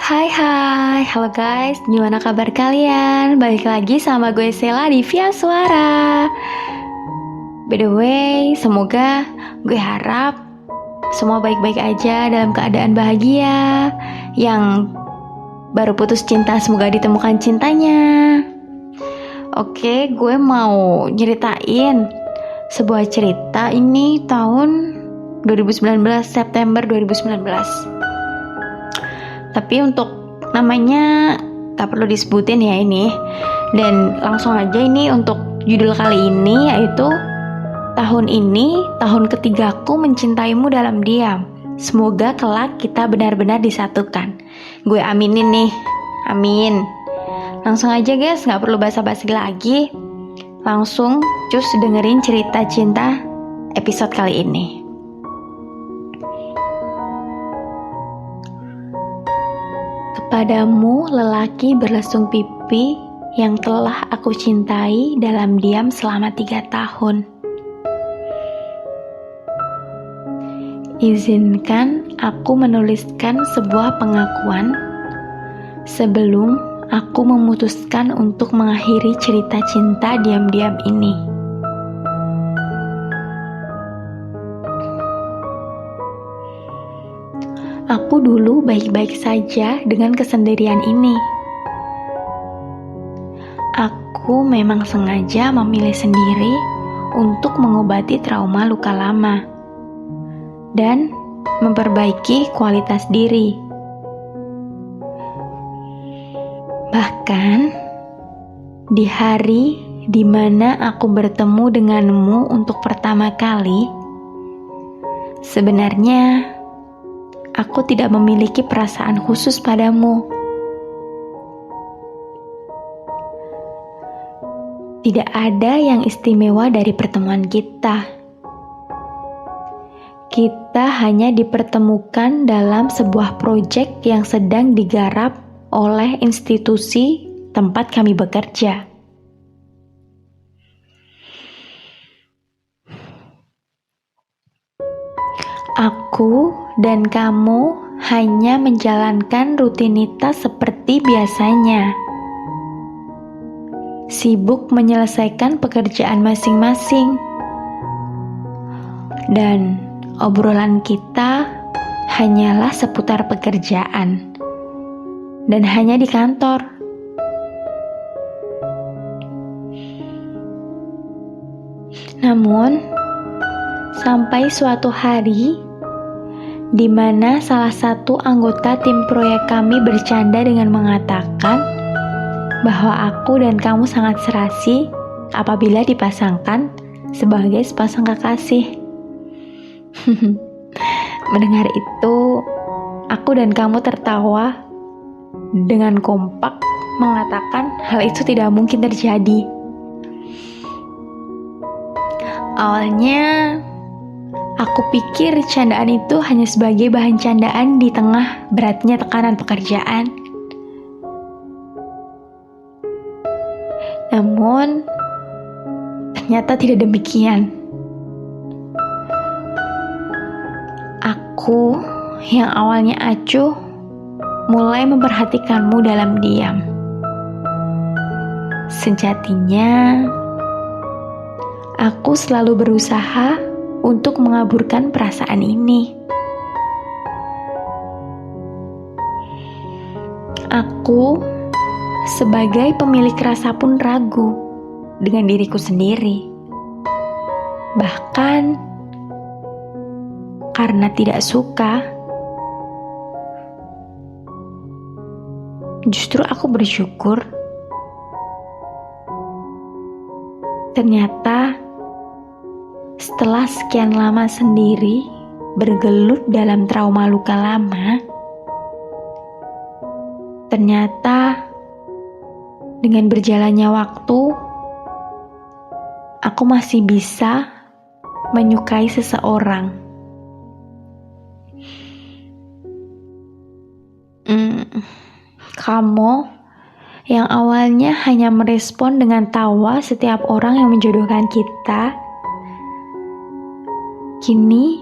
Hai, halo guys, gimana kabar kalian? Balik lagi sama gue Sela di Via Suara. By the way, semoga gue harap semua baik-baik aja dalam keadaan bahagia. Yang baru putus cinta semoga ditemukan cintanya. Oke, gue mau nyeritain sebuah cerita ini tahun 2019, September 2019. Tapi untuk namanya tak perlu disebutin ya ini. Dan langsung aja ini untuk judul kali ini, yaitu tahun ini, tahun ketigaku mencintaimu dalam diam. Semoga kelak kita benar-benar disatukan. Gue aminin nih, amin. Langsung aja guys, gak perlu basa-basi lagi. Langsung cus dengerin cerita cinta episode kali ini. Kepadamu lelaki berlesung pipi yang telah aku cintai dalam diam selama 3 tahun. Izinkan aku menuliskan sebuah pengakuan sebelum aku memutuskan untuk mengakhiri cerita cinta diam-diam ini. Aku dulu baik-baik saja dengan kesendirian ini. Aku memang sengaja memilih sendiri untuk mengobati trauma luka lama dan memperbaiki kualitas diri. Bahkan di hari di mana aku bertemu denganmu untuk pertama kali, sebenarnya aku tidak memiliki perasaan khusus padamu. Tidak ada yang istimewa dari pertemuan kita. Kita hanya dipertemukan dalam sebuah proyek yang sedang digarap oleh institusi tempat kami bekerja. Aku dan kamu hanya menjalankan rutinitas seperti biasanya. Sibuk menyelesaikan pekerjaan masing-masing. Dan obrolan kita hanyalah seputar pekerjaan. Dan hanya di kantor. Namun, sampai suatu hari di mana salah satu anggota tim proyek kami bercanda dengan mengatakan bahwa aku dan kamu sangat serasi apabila dipasangkan sebagai sepasang kekasih. Mendengar itu, aku dan kamu tertawa dengan kompak mengatakan hal itu tidak mungkin terjadi. Awalnya aku pikir candaan itu hanya sebagai bahan candaan di tengah beratnya tekanan pekerjaan. Namun, ternyata tidak demikian. Aku yang awalnya acuh mulai memperhatikanmu dalam diam. Sejatinya, aku selalu berusaha untuk mengaburkan perasaan ini. Aku sebagai pemilik rasa pun ragu dengan diriku sendiri. Bahkan karena tidak suka, justru aku bersyukur. Ternyata setelah sekian lama sendiri bergelut dalam trauma luka lama, ternyata dengan berjalannya waktu, aku masih bisa menyukai seseorang. Kamu yang awalnya hanya merespon dengan tawa setiap orang yang menjodohkan kita, kini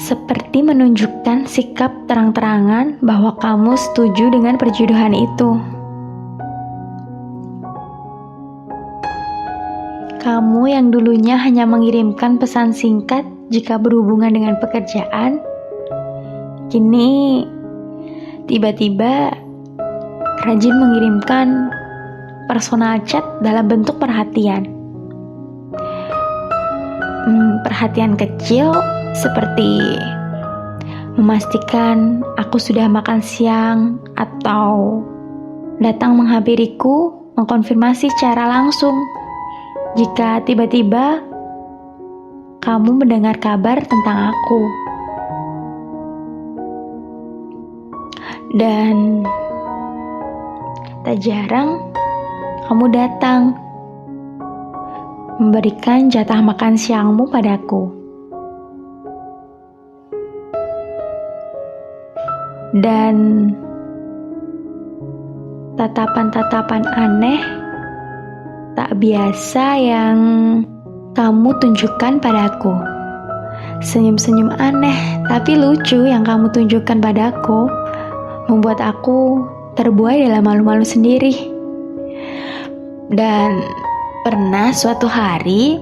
seperti menunjukkan sikap terang-terangan bahwa kamu setuju dengan perjodohan itu. Kamu yang dulunya hanya mengirimkan pesan singkat jika berhubungan dengan pekerjaan, kini tiba-tiba rajin mengirimkan personal chat dalam bentuk perhatian. Perhatian kecil seperti memastikan aku sudah makan siang atau datang menghampiriku mengkonfirmasi secara langsung jika tiba-tiba kamu mendengar kabar tentang aku. Dan tak jarang kamu datang memberikan jatah makan siangmu padaku. Dan tatapan-tatapan aneh tak biasa yang kamu tunjukkan padaku. Senyum-senyum aneh tapi lucu yang kamu tunjukkan padaku membuat aku terbuai dalam malu-malu sendiri. Dan pernah suatu hari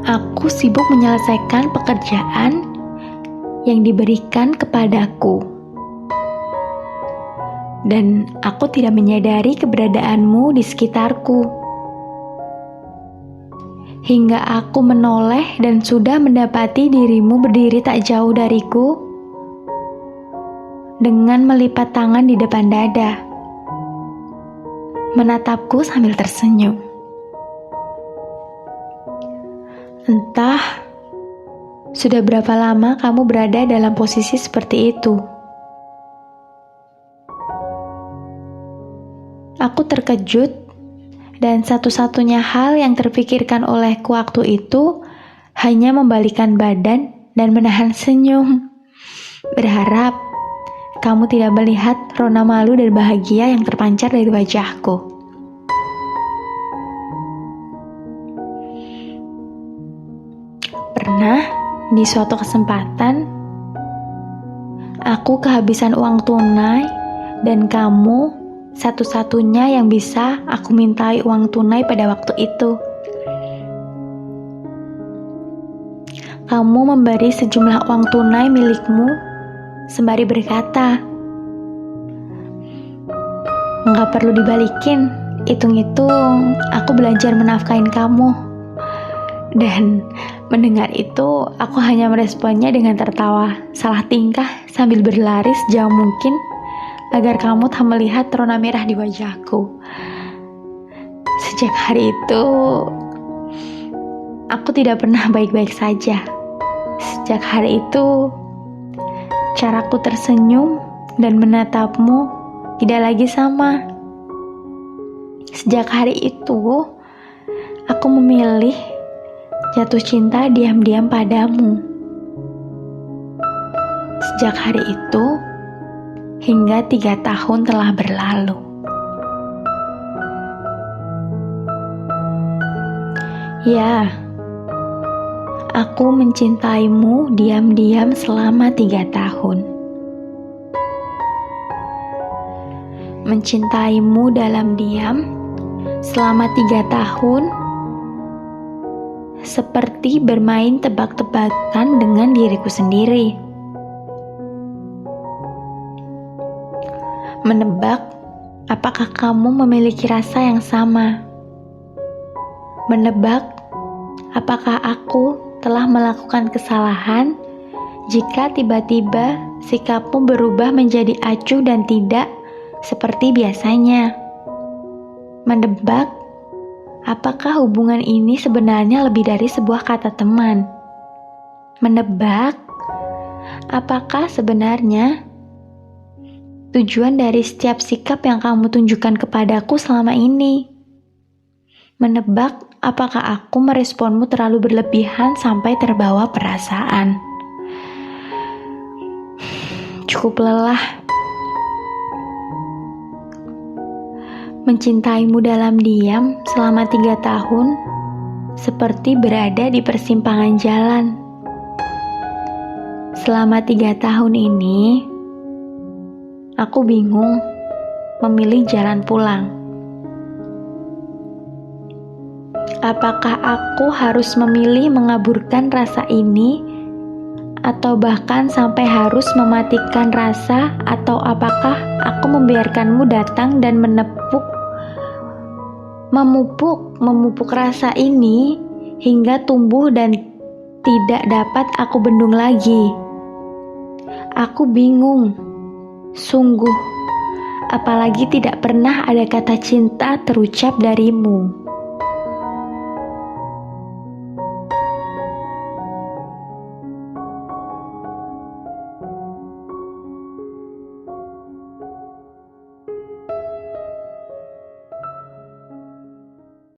aku sibuk menyelesaikan pekerjaan yang diberikan kepadaku. Dan aku tidak menyadari keberadaanmu di sekitarku. Hingga aku menoleh dan sudah mendapati dirimu berdiri tak jauh dariku dengan melipat tangan di depan dada, menatapku sambil tersenyum. Entah sudah berapa lama kamu berada dalam posisi seperti itu. Aku terkejut dan satu-satunya hal yang terpikirkan olehku waktu itu hanya membalikan badan dan menahan senyum. Berharap kamu tidak melihat rona malu dan bahagia yang terpancar dari wajahku. Pernah di suatu kesempatan aku kehabisan uang tunai dan kamu satu-satunya yang bisa aku mintai uang tunai pada waktu itu. Kamu memberi sejumlah uang tunai milikmu sembari berkata, "Nggak perlu dibalikin, hitung-hitung aku belajar menafkahin kamu." Dan mendengar itu, aku hanya meresponnya dengan tertawa salah tingkah sambil berlari sejauh mungkin agar kamu tak melihat rona merah di wajahku. Sejak hari itu, aku tidak pernah baik-baik saja. Sejak hari itu, caraku tersenyum dan menatapmu tidak lagi sama. Sejak hari itu, aku memilih jatuh cinta diam-diam padamu. Sejak hari itu, hingga 3 tahun telah berlalu. Ya, aku mencintaimu diam-diam selama 3 tahun. Mencintaimu dalam diam selama 3 tahun seperti bermain tebak-tebakan dengan diriku sendiri. Menebak apakah kamu memiliki rasa yang sama. Menebak apakah aku telah melakukan kesalahan jika tiba-tiba sikapmu berubah menjadi acuh dan tidak seperti biasanya. Menebak apakah hubungan ini sebenarnya lebih dari sebuah kata teman. Menebak apakah sebenarnya tujuan dari setiap sikap yang kamu tunjukkan kepadaku selama ini. Menebak apakah aku meresponmu terlalu berlebihan sampai terbawa perasaan. Cukup lelah mencintaimu dalam diam selama 3 tahun, seperti berada di persimpangan jalan. Selama 3 tahun ini, aku bingung memilih jalan pulang. Apakah aku harus memilih mengaburkan rasa ini, atau bahkan sampai harus mematikan rasa, atau apakah aku membiarkanmu datang dan memupuk rasa ini hingga tumbuh dan tidak dapat aku bendung lagi. Aku bingung, sungguh, apalagi tidak pernah ada kata cinta terucap darimu.